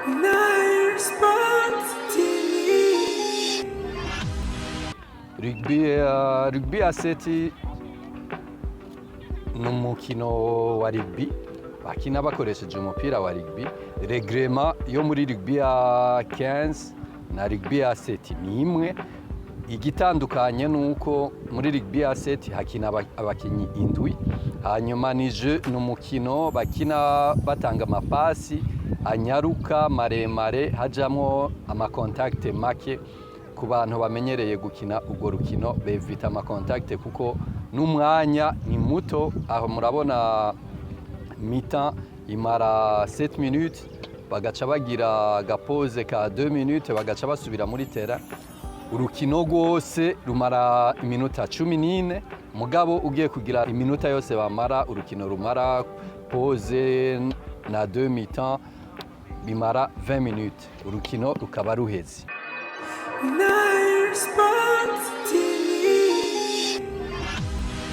Nair Sports TV. Rugby aseti ni umukino wa rugby bakina bakoresheje umupira wa rugby. Regrema yo muri rugby ya 15 na rugby ya 7 ni imwe. Igitandukanye nuko muri rugby ya 7 hakina abakinyi indwi, hanyuma ni umukino bakina batanga amapasi anyaruka maremare hajamwo amakontakte make. Ku bantu bamenyereye gukina urwo rukino bevita amakontakte kuko n'umwanya ni muto. Aho murabona mita imara 7 minutes, bagaca bagira agapoze ka 2 minutes, bagaca basubira muri terrain. Urukino rwose rumara iminota 14, mugabo ugiye kugira iminota yose bamara urukino rumara pose na 2 mi-temps bimara 20 minutes, urukino rukaba ruheze.